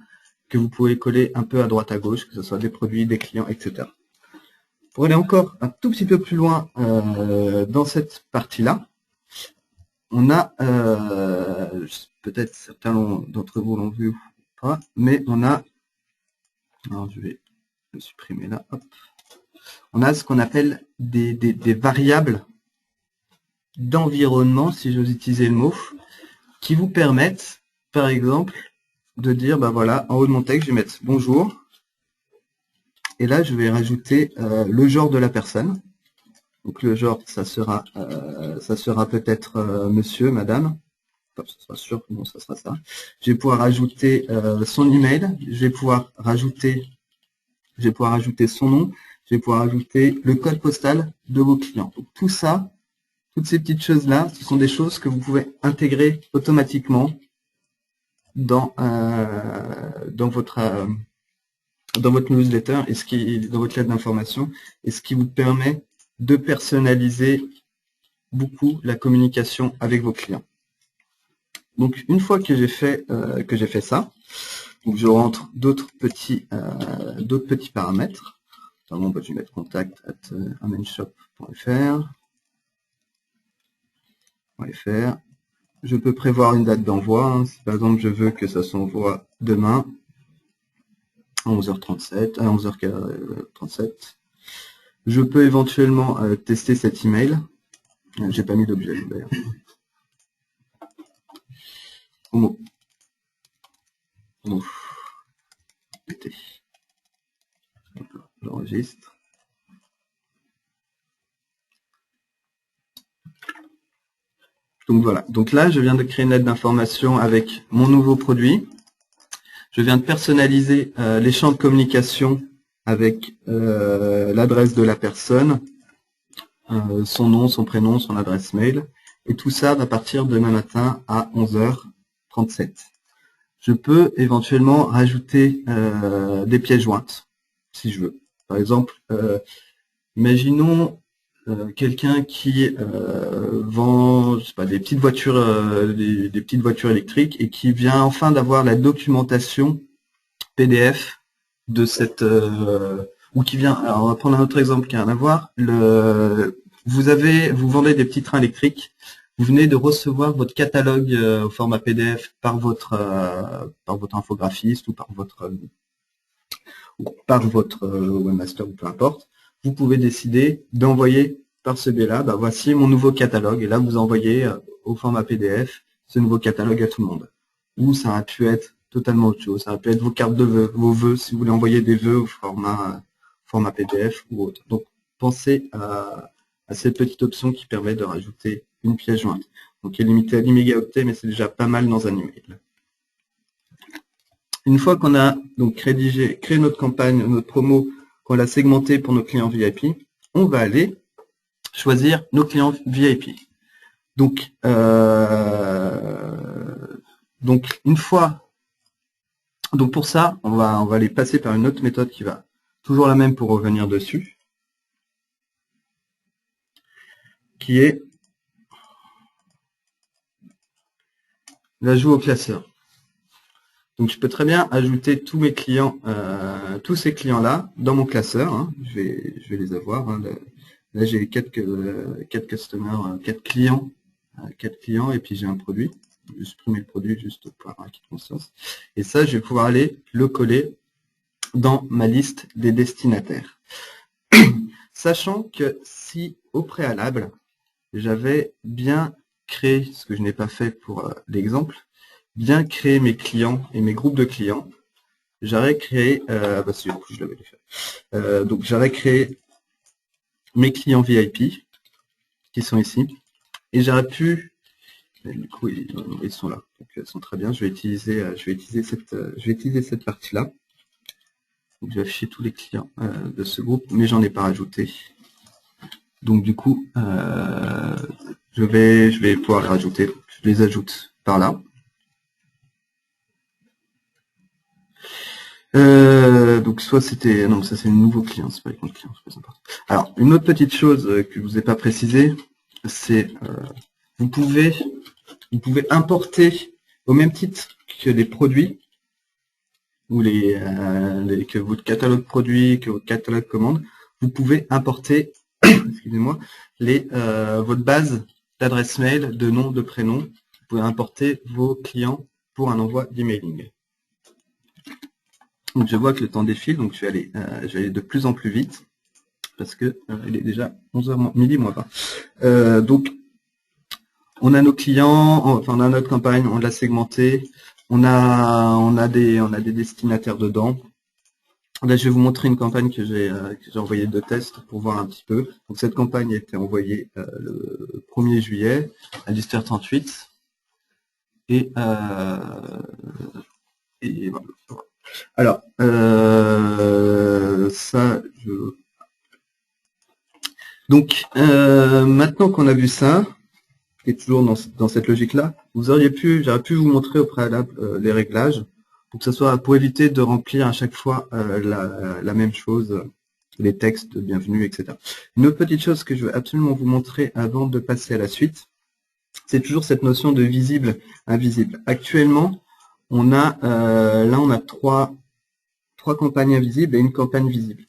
que vous pouvez coller un peu à droite à gauche, que ce soit des produits, des clients, etc. Pour aller encore un tout petit peu plus loin dans cette partie-là, on a, peut-être certains d'entre vous l'ont vu ou pas, mais on a, alors je vais le supprimer là, hop. On a ce qu'on appelle des variables d'environnement, si j'ose utiliser le mot, qui vous permettent, par exemple, de dire, bah voilà, en haut de mon texte, je vais mettre bonjour, et là, je vais rajouter le genre de la personne. Donc le genre, ça sera peut-être monsieur, madame. Enfin, ça sera sûr, non, ça sera ça. Je vais pouvoir rajouter son email. Je vais pouvoir rajouter son nom. Je vais pouvoir ajouter le code postal de vos clients. Donc tout ça, toutes ces petites choses-là, ce sont des choses que vous pouvez intégrer automatiquement dans votre newsletter et dans votre lettre d'information, et ce qui vous permet de personnaliser beaucoup la communication avec vos clients. Donc une fois que j'ai fait ça, donc je rentre d'autres petits paramètres. Notamment, je vais mettre contact@amenshop.fr. Je peux prévoir une date d'envoi. Si par exemple je veux que ça s'envoie demain à 11h37, à 11h37. Je peux éventuellement tester cet email. J'ai pas mis d'objet d'ailleurs. Homo. J'enregistre. Donc voilà. Donc là, je viens de créer une lettre d'information avec mon nouveau produit. Je viens de personnaliser les champs de communication avec l'adresse de la personne, son nom, son prénom, son adresse mail. Et tout ça va partir demain matin à 11h37. Je peux éventuellement rajouter des pièces jointes, si je veux. Par exemple, imaginons quelqu'un qui vend, je sais pas, des petites voitures, des petites voitures électriques, et qui vient enfin d'avoir la documentation PDF de cette, ou qui vient. Alors on va prendre un autre exemple qui a rien à voir. Vous vendez des petits trains électriques. Vous venez de recevoir votre catalogue au format PDF par votre infographiste ou par votre webmaster ou peu importe. Vous pouvez décider d'envoyer par ce biais-là, bah, voici mon nouveau catalogue, et là vous envoyez au format PDF ce nouveau catalogue à tout le monde. Ou ça a pu être totalement autre chose, ça a pu être vos cartes de vœux, vos vœux, si vous voulez envoyer des vœux au format PDF ou autre. Donc pensez à cette petite option qui permet de rajouter une pièce jointe. Donc elle est limitée à 10 mégaoctets, mais c'est déjà pas mal dans un email. Une fois qu'on a donc créé notre campagne, notre promo, qu'on l'a segmenté pour nos clients VIP, on va aller choisir nos clients VIP. Donc une fois, donc pour ça, on va aller passer par une autre méthode qui va toujours la même pour revenir dessus, qui est l'ajout au classeur. Donc je peux très bien ajouter tous mes clients, tous ces clients-là dans mon classeur. Hein. Je vais les avoir. Hein. Là j'ai 4 customers, 4 clients, et puis j'ai un produit. Je vais supprimer le produit juste pour avoir acquis de conscience. Et ça, je vais pouvoir aller le coller dans ma liste des destinataires. Sachant que si au préalable, j'avais bien créé, ce que je n'ai pas fait pour l'exemple, bien créer mes clients et mes groupes de clients, j'aurais créé, donc j'aurais créé mes clients VIP, qui sont ici. Et j'aurais pu, du coup ils sont là, donc ils sont très bien. Je vais utiliser cette partie-là. Je vais afficher tous les clients de ce groupe, mais j'en ai pas rajouté. Donc du coup, je vais pouvoir les rajouter. Je les ajoute par là. Donc soit c'était, non, ça c'est un nouveau client, c'est pas les comptes clients, c'est pas important. Alors une autre petite chose que je vous ai pas précisé, c'est vous pouvez importer au même titre que les produits ou que votre catalogue produit, que votre catalogue commande, vous pouvez importer, excusez-moi, votre base d'adresse mail, de nom, de prénom. Vous pouvez importer vos clients pour un envoi d'emailing. Donc je vois que le temps défile, donc je vais aller de plus en plus vite parce que il est déjà 11h midi moins 20. Donc on a nos clients, enfin on a notre campagne, on l'a segmenté, on a des destinataires dedans. Là je vais vous montrer une campagne que j'ai envoyée de test pour voir un petit peu. Donc cette campagne a été envoyée le 1er juillet à 10h38 et voilà. Alors, donc maintenant qu'on a vu ça, et toujours dans cette logique-là, j'aurais pu vous montrer au préalable les réglages pour que ce soit pour éviter de remplir à chaque fois la même chose, les textes de bienvenue, etc. Une autre petite chose que je veux absolument vous montrer avant de passer à la suite, c'est toujours cette notion de visible, invisible. Actuellement, on a trois campagnes invisibles et une campagne visible.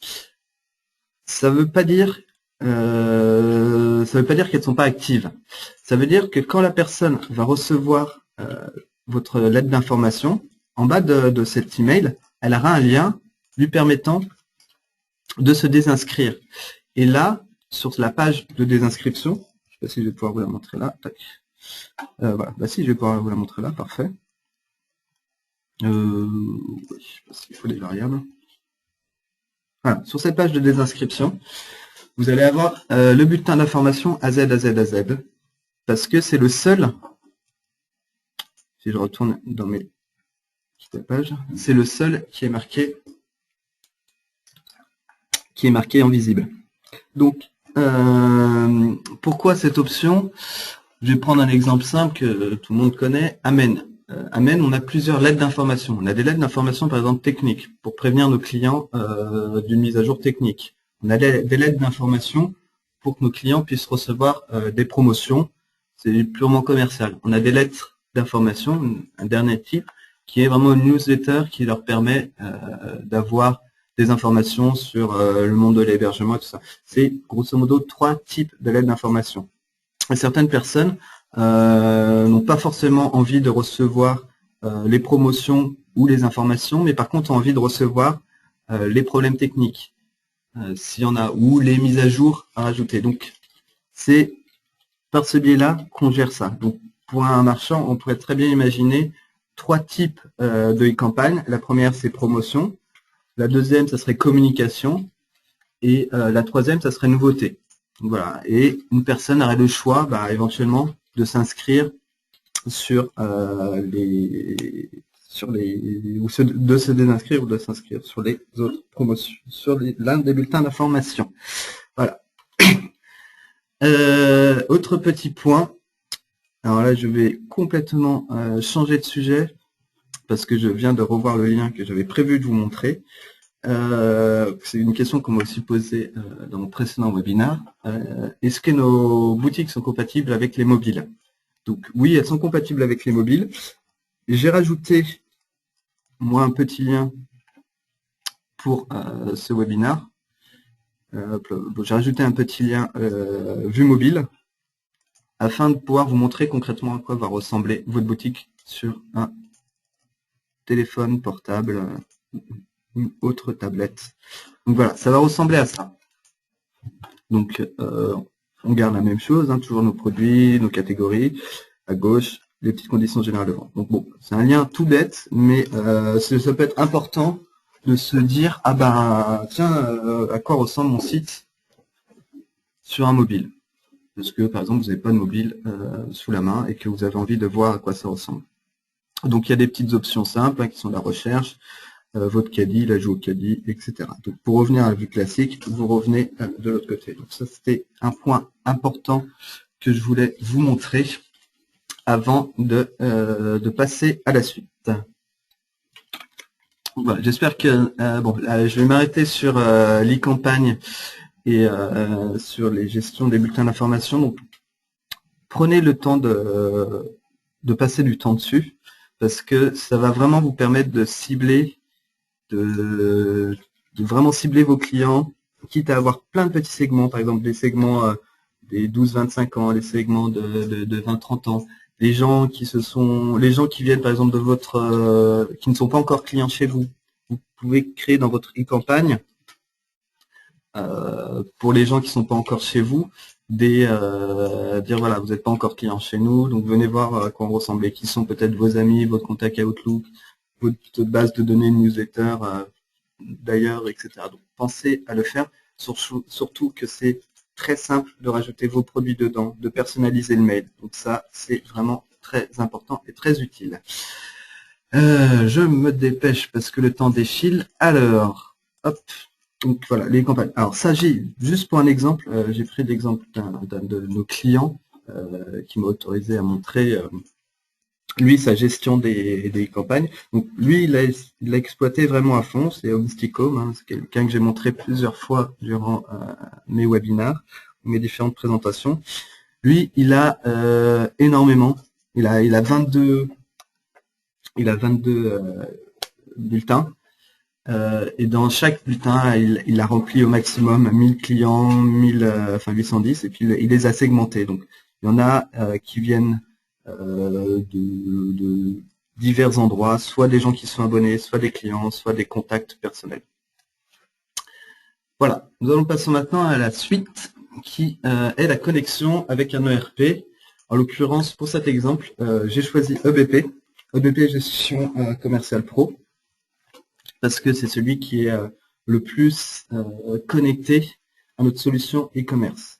Ça veut pas dire qu'elles sont pas actives. Ça veut dire que quand la personne va recevoir votre lettre d'information, en bas de cet email, elle aura un lien lui permettant de se désinscrire. Et là, sur la page de désinscription, je sais pas si je vais pouvoir vous la montrer là. Voilà, bah si, je vais pouvoir vous la montrer là, parfait. Oui, parce qu'il faut des variables. Voilà, sur cette page de désinscription, vous allez avoir le bulletin d'information AZ, parce que c'est le seul, si je retourne dans mes pages, c'est le seul qui est marqué en visible. Donc, pourquoi cette option? Je vais prendre un exemple simple que tout le monde connaît, Amen. Amen, on a plusieurs lettres d'information. On a des lettres d'information, par exemple, techniques, pour prévenir nos clients d'une mise à jour technique. On a des lettres d'information pour que nos clients puissent recevoir des promotions. C'est purement commercial. On a des lettres d'information, un dernier type, qui est vraiment une newsletter qui leur permet d'avoir des informations sur le monde de l'hébergement et tout ça. C'est grosso modo 3 types de lettres d'information. Et certaines personnes n'ont pas forcément envie de recevoir les promotions ou les informations, mais par contre ont envie de recevoir les problèmes techniques, s'il y en a, ou les mises à jour à rajouter. Donc c'est par ce biais-là qu'on gère ça. Donc pour un marchand, on pourrait très bien imaginer 3 types de campagnes. La première, c'est promotion. La deuxième, ça serait communication. Et la troisième, ça serait nouveauté. Voilà. Et une personne aurait le choix, éventuellement, de s'inscrire sur de se désinscrire ou de s'inscrire sur les autres promotions, sur l'un des bulletins d'information. Voilà. Autre petit point. Alors là, je vais complètement changer de sujet parce que je viens de revoir le lien que j'avais prévu de vous montrer. C'est une question qu'on m'a aussi posée dans mon précédent webinaire. Est-ce que nos boutiques sont compatibles avec les mobiles? Donc oui, elles sont compatibles avec les mobiles. J'ai rajouté, moi, un petit lien pour ce webinaire. J'ai rajouté un petit lien vue mobile afin de pouvoir vous montrer concrètement à quoi va ressembler votre boutique sur un téléphone portable, une autre tablette. Donc voilà, ça va ressembler à ça. Donc on garde la même chose, hein, toujours nos produits, nos catégories, à gauche, les petites conditions générales de vente. Donc bon, c'est un lien tout bête, mais ça peut être important de se dire, ah ben tiens, à quoi ressemble mon site sur un mobile. parce que par exemple vous n'avez pas de mobile sous la main et que vous avez envie de voir à quoi ça ressemble. Donc il y a des petites options simples qui sont la recherche, votre caddie, l'ajout au caddie, etc. Donc pour revenir à la vue classique, vous revenez de l'autre côté. Donc ça c'était un point important que je voulais vous montrer avant de passer à la suite. Voilà, j'espère que je vais m'arrêter sur l'e-campagne et sur les gestions des bulletins d'information. Donc prenez le temps de passer du temps dessus, parce que ça va vraiment vous permettre de cibler, de vraiment cibler vos clients, quitte à avoir plein de petits segments, par exemple des segments des 12-25 ans, les segments de 20-30 ans, les gens qui viennent par exemple de votre qui ne sont pas encore clients chez vous. Vous pouvez créer dans votre e-campagne pour les gens qui ne sont pas encore chez vous, dire voilà, vous n'êtes pas encore client chez nous, donc venez voir à quoi vous ressemblez, qui sont peut-être vos amis, votre contact à Outlook, votre base de données newsletter d'ailleurs, etc. Donc pensez à le faire, surtout que c'est très simple de rajouter vos produits dedans, de personnaliser le mail. Donc ça, c'est vraiment très important et très utile. Je me dépêche parce que le temps défile. Alors, hop. Donc voilà, les campagnes. Alors ça, juste pour un exemple, j'ai pris l'exemple d'un de nos clients qui m'a autorisé à montrer lui sa gestion des campagnes. Donc lui, il a exploité vraiment à fond. C'est Holisticom, hein, c'est quelqu'un que j'ai montré plusieurs fois durant mes webinars, mes différentes présentations. Lui, il a énormément. Il a 22 bulletins. Et dans chaque bulletin, il a rempli au maximum 1000 clients, 810, et puis il les a segmentés. Donc, il y en a qui viennent de divers endroits, soit des gens qui sont abonnés, soit des clients, soit des contacts personnels. Voilà, nous allons passer maintenant à la suite, qui est la connexion avec un ERP. En l'occurrence, pour cet exemple, j'ai choisi EBP, Gestion Commerciale Pro, parce que c'est celui qui est le plus connecté à notre solution e-commerce.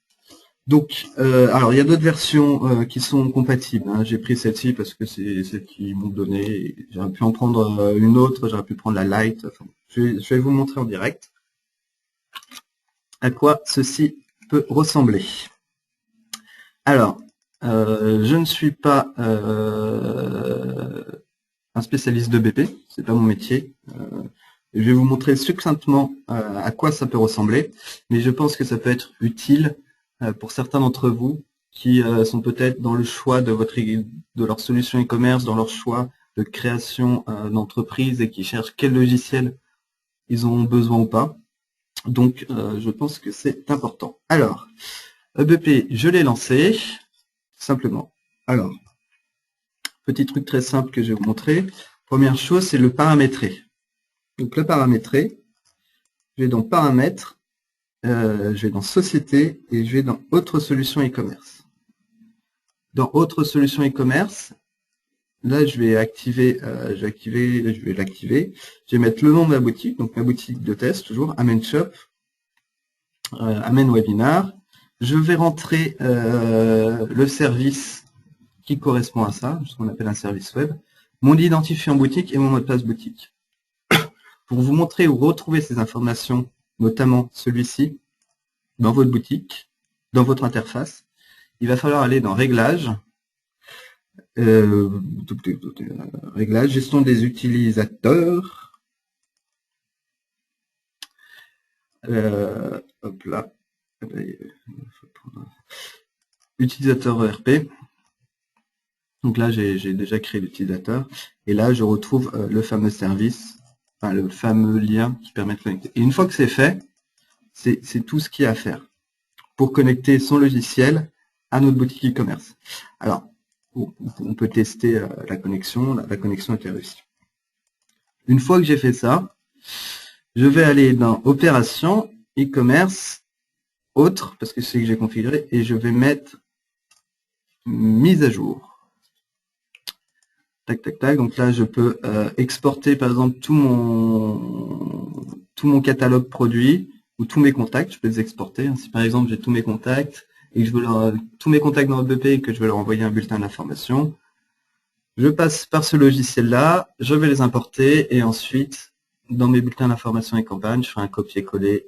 Donc, alors il y a d'autres versions qui sont compatibles, hein. J'ai pris celle-ci parce que c'est celle qu'ils m'ont donné. J'aurais pu en prendre une autre, j'aurais pu prendre la Lite. Enfin, je vais vous montrer en direct à quoi ceci peut ressembler. Alors, je ne suis pas un spécialiste de BP, c'est pas mon métier. Je vais vous montrer succinctement à quoi ça peut ressembler, mais je pense que ça peut être utile pour certains d'entre vous qui sont peut-être dans le choix de leur solution e-commerce, dans leur choix de création d'entreprise et qui cherchent quel logiciel ils ont besoin ou pas. Donc, je pense que c'est important. Alors, EBP, je l'ai lancé, simplement. Alors, petit truc très simple que je vais vous montrer. Première chose, c'est le paramétrer. Donc, le paramétrer, je vais dans Paramètres, je vais dans Société et je vais dans Autres solutions e-commerce. Dans Autres solutions e-commerce, là, je vais l'activer. Je vais mettre le nom de ma boutique, donc ma boutique de test, toujours, Amen Shop, Amen Webinar. Je vais rentrer le service qui correspond à ça, ce qu'on appelle un service web, mon identifiant boutique et mon mot de passe boutique. Pour vous montrer où retrouver ces informations, notamment celui-ci, dans votre boutique, dans votre interface, il va falloir aller dans Réglages, Réglages, Gestion des utilisateurs, hop là, utilisateur ERP. Donc là, j'ai déjà créé l'utilisateur, et là, je retrouve le fameux service, enfin, le fameux lien qui permet de connecter. Et une fois que c'est fait, c'est tout ce qu'il y a à faire pour connecter son logiciel à notre boutique e-commerce. Alors, on peut tester la connexion. La connexion était réussie. Une fois que j'ai fait ça, je vais aller dans Opérations, e-commerce, Autres, parce que c'est ce que j'ai configuré, et je vais mettre Mise à jour. Tac, tac, tac. Donc là, je peux exporter, par exemple, tout mon catalogue produit ou tous mes contacts. Je peux les exporter. Si par exemple, j'ai tous mes contacts et que je veux tous mes contacts dans EBP et que je veux leur envoyer un bulletin d'information, je passe par ce logiciel-là, je vais les importer et ensuite, dans mes bulletins d'information et campagne, je ferai un copier-coller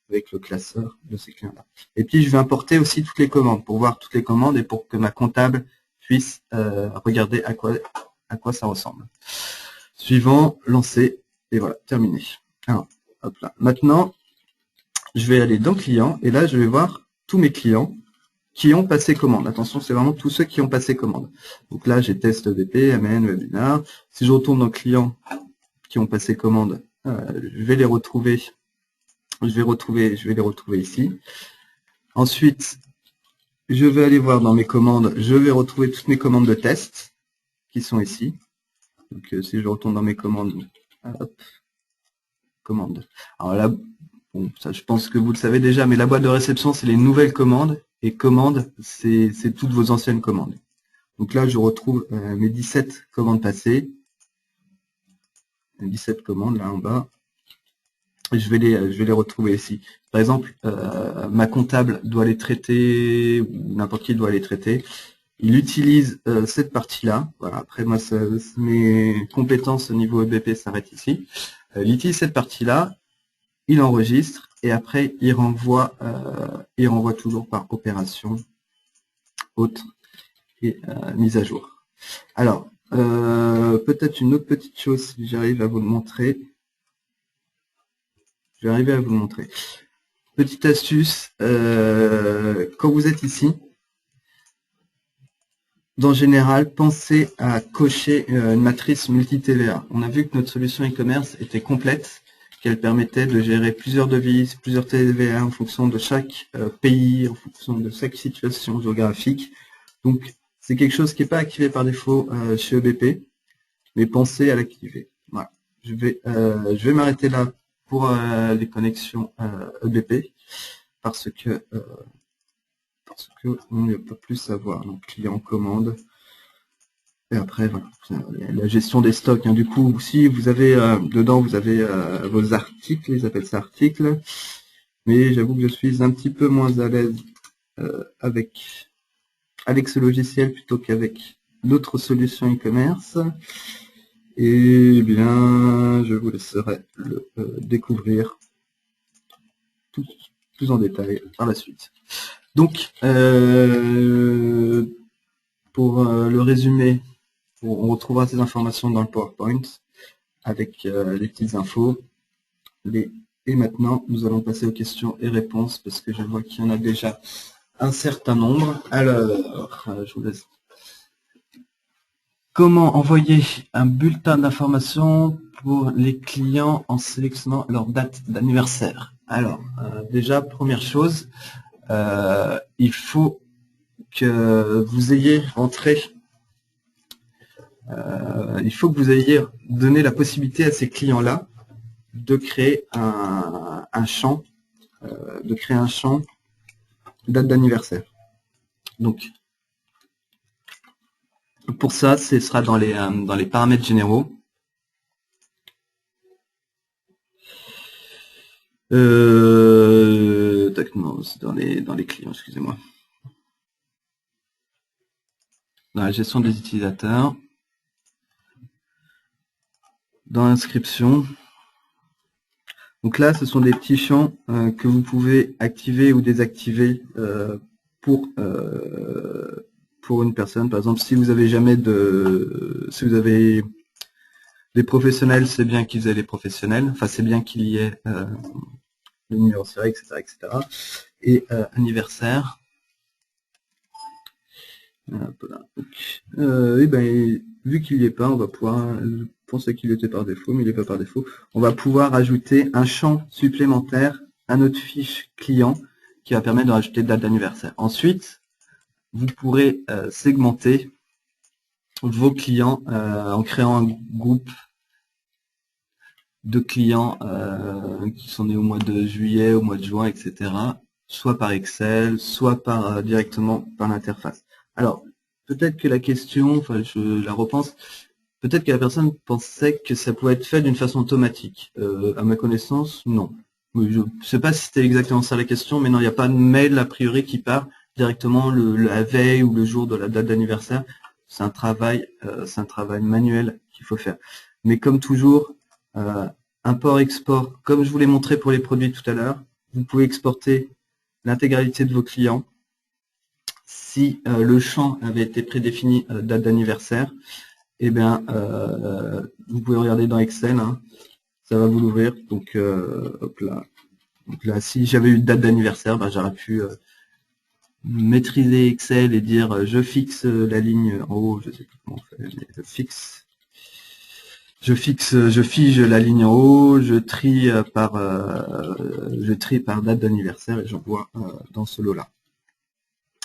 avec le classeur de ces clients-là. Et puis, je vais importer aussi toutes les commandes pour voir toutes les commandes et pour que ma comptable puisse regarder à quoi ça ressemble. Suivant, lancer, et voilà, terminé. Alors, hop là. Maintenant, je vais aller dans client et là, je vais voir tous mes clients qui ont passé commande. Attention, c'est vraiment tous ceux qui ont passé commande. Donc là, j'ai test EBP, AMN, webinar. Si je retourne dans clients qui ont passé commande, je vais les retrouver. Je vais les retrouver ici. Ensuite, je vais aller voir dans mes commandes. Je vais retrouver toutes mes commandes de test qui sont ici. Donc si je retourne dans mes commandes, hop, commandes. Alors là, bon, ça, je pense que vous le savez déjà, mais la boîte de réception, c'est les nouvelles commandes. Et commandes, c'est toutes vos anciennes commandes. Donc là, je retrouve mes 17 commandes passées. 17 commandes là en bas. Et je vais les retrouver ici. Par exemple, ma comptable doit les traiter, ou n'importe qui doit les traiter. Il utilise cette partie-là. Voilà, après, moi, mes compétences au niveau EBP s'arrêtent ici. Il utilise cette partie-là, il enregistre, et après, il renvoie toujours par opération autre et mise à jour. Alors, peut-être une autre petite chose, si j'arrive à vous le montrer. Je vais arriver à vous le montrer. Petite astuce, quand vous êtes ici, en général, pensez à cocher une matrice multi-TVA. On a vu que notre solution e-commerce était complète, qu'elle permettait de gérer plusieurs devises, plusieurs TVA en fonction de chaque pays, en fonction de chaque situation géographique. Donc, c'est quelque chose qui n'est pas activé par défaut chez EBP, mais pensez à l'activer. Voilà. Je vais m'arrêter là pour les connexions EBP parce que on ne peut plus savoir. Donc client commande et après voilà, la gestion des stocks. Hein. Du coup, si vous avez dedans, vous avez vos articles, ils appellent ça articles. Mais j'avoue que je suis un petit peu moins à l'aise avec ce logiciel plutôt qu'avec d'autres solutions e-commerce. Et bien, je vous laisserai le découvrir plus en détail par la suite. Donc, pour le résumé, on retrouvera ces informations dans le PowerPoint avec les petites infos. Et maintenant, nous allons passer aux questions et réponses parce que je vois qu'il y en a déjà un certain nombre. Alors, je vous laisse. Comment envoyer un bulletin d'information pour les clients en sélectionnant leur date d'anniversaire? Alors, déjà, première chose, il faut que vous ayez rentré, il faut que vous ayez donné la possibilité à ces clients-là de créer un champ, date d'anniversaire. Donc, pour ça, ce sera dans les paramètres généraux. Non, c'est dans les clients, excusez-moi. Dans la gestion des utilisateurs. Dans l'inscription. Donc là, ce sont des petits champs que vous pouvez activer ou désactiver pour une personne. Par exemple, si vous avez des professionnels, c'est bien qu'ils aient les professionnels. Enfin, c'est bien qu'il y ait le numéro serré, etc., etc. Et anniversaire. Et ben, vu qu'il n'y est pas, on va pouvoir. Je pensais qu'il était par défaut, mais il n'est pas par défaut. On va pouvoir ajouter un champ supplémentaire à notre fiche client qui va permettre de rajouter date d'anniversaire. Ensuite, vous pourrez segmenter vos clients en créant un groupe de clients qui sont nés au mois de juillet, au mois de juin, etc. Soit par Excel, soit directement par l'interface. Alors, peut-être que la question, enfin je la repense, peut-être que la personne pensait que ça pouvait être fait d'une façon automatique. À ma connaissance, non. Je ne sais pas si c'était exactement ça la question, mais non, il n'y a pas de mail a priori qui part directement la veille ou le jour de la date d'anniversaire. C'est un travail manuel qu'il faut faire. Mais comme toujours, import-export, comme je vous l'ai montré pour les produits tout à l'heure, vous pouvez exporter l'intégralité de vos clients. Si le champ avait été prédéfini date d'anniversaire, eh bien, vous pouvez regarder dans Excel, hein, ça va vous l'ouvrir. Donc, hop là. Donc là, si j'avais eu date d'anniversaire, ben, j'aurais pu maîtriser Excel et dire je fixe la ligne en haut, je sais plus comment on fait, mais je fige la ligne en haut, je trie par date d'anniversaire et j'envoie dans ce lot-là.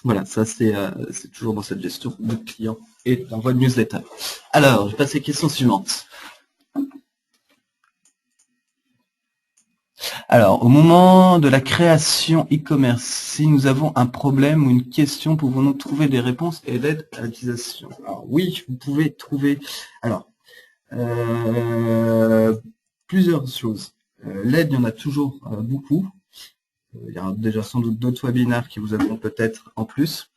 Voilà, ça c'est toujours dans cette gestion de client et d'envoi de newsletter. Alors, je passe aux questions suivantes. Alors, au moment de la création e-commerce, si nous avons un problème ou une question, pouvons-nous trouver des réponses et l'aide à l'utilisation? Alors oui, vous pouvez trouver alors plusieurs choses. L'aide, il y en a toujours beaucoup. Il y a déjà sans doute d'autres webinaires qui vous aideront peut-être en plus.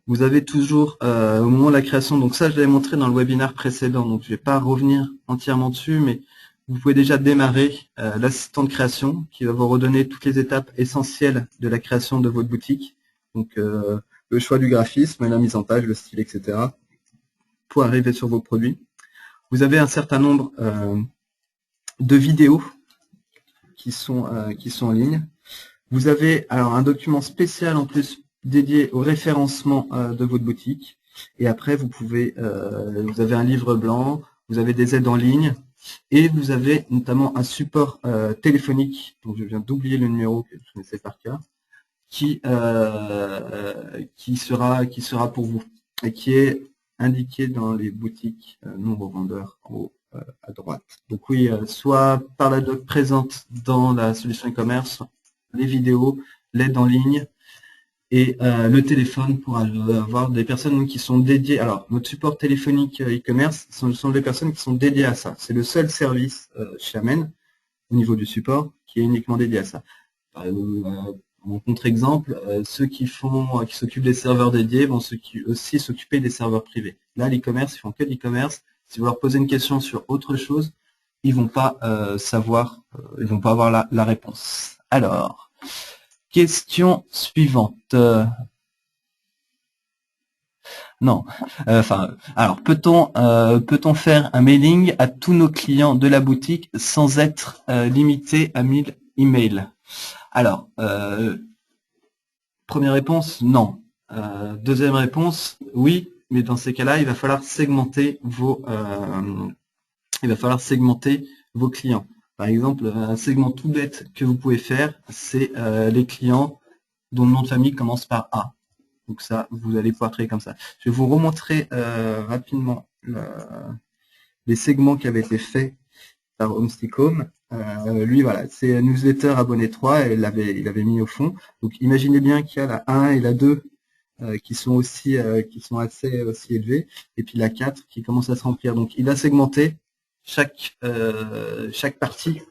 Vous avez toujours, au moment de la création, donc ça je l'avais montré dans le webinaire précédent, donc je ne vais pas revenir entièrement dessus, mais vous pouvez déjà démarrer l'assistant de création qui va vous redonner toutes les étapes essentielles de la création de votre boutique. Donc le choix du graphisme, la mise en page, le style, etc. pour arriver sur vos produits. Vous avez un certain nombre de vidéos qui sont en ligne. Vous avez alors un document spécial en plus dédié au référencement de votre boutique. Et après, vous avez un livre blanc, vous avez des aides en ligne, et vous avez notamment un support téléphonique, donc je viens d'oublier le numéro que je connaissais par cœur, qui sera pour vous, et qui est indiqué dans les boutiques non-revendeurs en haut à droite. Donc oui, soit par la doc présente dans la solution e-commerce, les vidéos, l'aide en ligne et le téléphone pour avoir des personnes qui sont dédiées. Alors, notre support téléphonique e-commerce sont des personnes qui sont dédiées à ça. C'est le seul service chez Amen au niveau du support qui est uniquement dédié à ça. En contre-exemple, ceux qui s'occupent des serveurs dédiés vont aussi s'occuper des serveurs privés. Là, l'e-commerce, ils font que l'e-commerce. Si vous leur posez une question sur autre chose, ils vont pas savoir, ils vont pas avoir la réponse. Alors, question suivante. Non. Alors, peut-on faire un mailing à tous nos clients de la boutique sans être limité à 1000 emails? Alors, première réponse, non. Deuxième réponse, oui, mais dans ces cas-là, il va falloir segmenter vos clients. Par exemple, un segment tout bête que vous pouvez faire, c'est les clients dont le nom de famille commence par A. Donc ça, vous allez pouvoir créer comme ça. Je vais vous remontrer rapidement les segments qui avaient été faits par Homestick Home. Lui, voilà, c'est newsletter abonné 3, et il avait mis au fond. Donc imaginez bien qu'il y a la 1 et la 2 qui sont assez aussi élevés, et puis la 4 qui commence à se remplir. Donc il a segmenté chaque partie,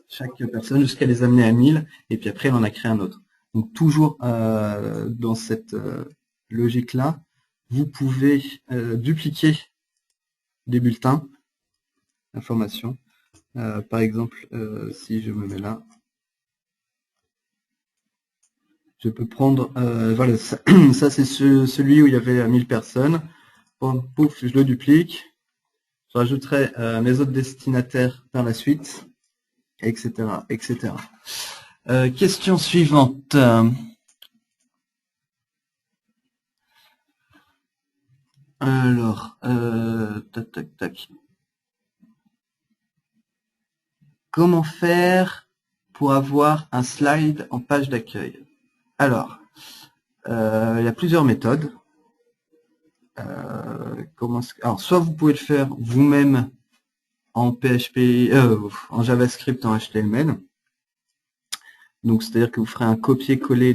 chaque personne jusqu'à les amener à 1000, et puis après il en a créé un autre. Donc toujours dans cette logique-là, vous pouvez dupliquer des bulletins d'information. Par exemple, si je me mets là, je peux prendre, voilà, ça c'est celui où il y avait 1000 personnes. Bon, pouf, je le duplique. Je rajouterai mes autres destinataires par la suite, etc., etc. Question suivante. Alors, tac, tac, tac. Comment faire pour avoir un slide en page d'accueil? Alors, il y a plusieurs méthodes. Alors, soit vous pouvez le faire vous-même en PHP, en JavaScript, en HTML. Donc, c'est-à-dire que vous ferez un copier-coller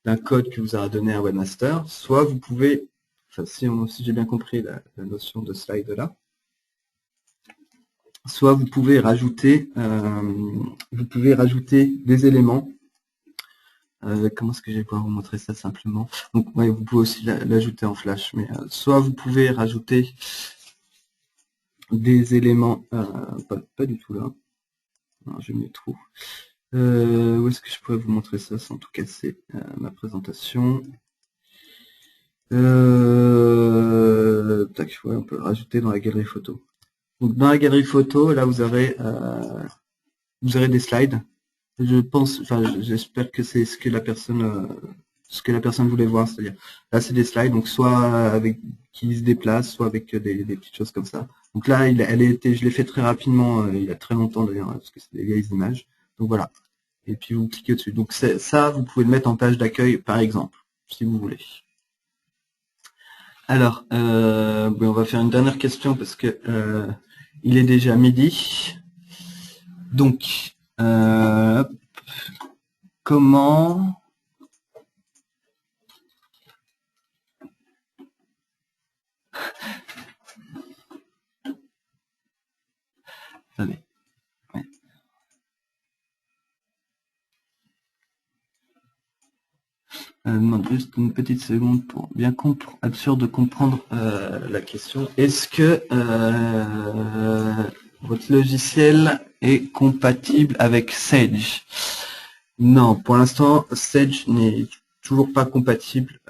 d'un code que vous aura donné un webmaster. Soit vous pouvez, enfin, si j'ai bien compris la notion de slide là, soit vous pouvez rajouter des éléments. Comment est-ce que je vais pouvoir vous montrer ça simplement? Donc ouais, vous pouvez aussi l'ajouter en Flash, mais soit vous pouvez rajouter des éléments, pas du tout là. Non, je m'y trouve. Où est-ce que je pourrais vous montrer ça sans tout casser ma présentation? Tac, ouais, on peut le rajouter dans la galerie photo. Donc dans la galerie photo, là vous aurez des slides. Je pense, enfin j'espère que c'est ce que la personne voulait voir, c'est-à-dire là c'est des slides, donc soit avec qui se déplacent, soit avec des petites choses comme ça. Donc là, je l'ai fait très rapidement, il y a très longtemps d'ailleurs, parce que c'est des vieilles images. Donc voilà. Et puis vous cliquez dessus. Donc ça, vous pouvez le mettre en page d'accueil, par exemple, si vous voulez. Alors, on va faire une dernière question parce que il est déjà midi. Donc, comment... Attendez. Ouais. Demande juste une petite seconde pour bien être sûr de comprendre la question. Est-ce que votre logiciel est compatible avec Sage? Non, pour l'instant, Sage n'est toujours pas compatible.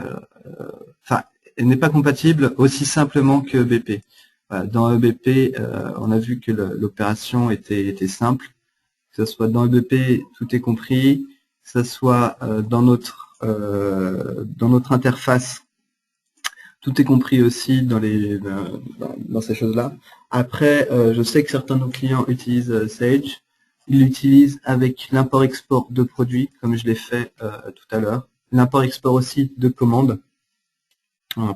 Enfin, elle n'est pas compatible aussi simplement que EBP. Voilà, dans EBP, on a vu que l'opération était simple. Que ce soit dans EBP, tout est compris. Que ce soit dans notre interface, tout est compris aussi dans ces choses-là. Après, je sais que certains de nos clients utilisent Sage. Ils l'utilisent avec l'import-export de produits, comme je l'ai fait tout à l'heure. L'import-export aussi de commandes.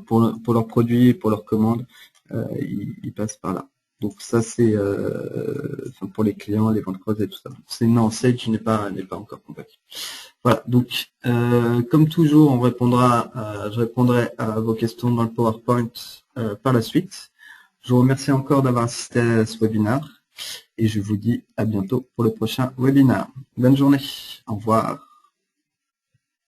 Pour leurs produits et pour leurs commandes, ils passent par là. Donc ça c'est pour les clients, les ventes croisées, tout ça. Non, Sage n'est pas encore compatible. Voilà, donc comme toujours, je répondrai à vos questions dans le PowerPoint par la suite. Je vous remercie encore d'avoir assisté à ce webinaire et je vous dis à bientôt pour le prochain webinaire. Bonne journée, au revoir.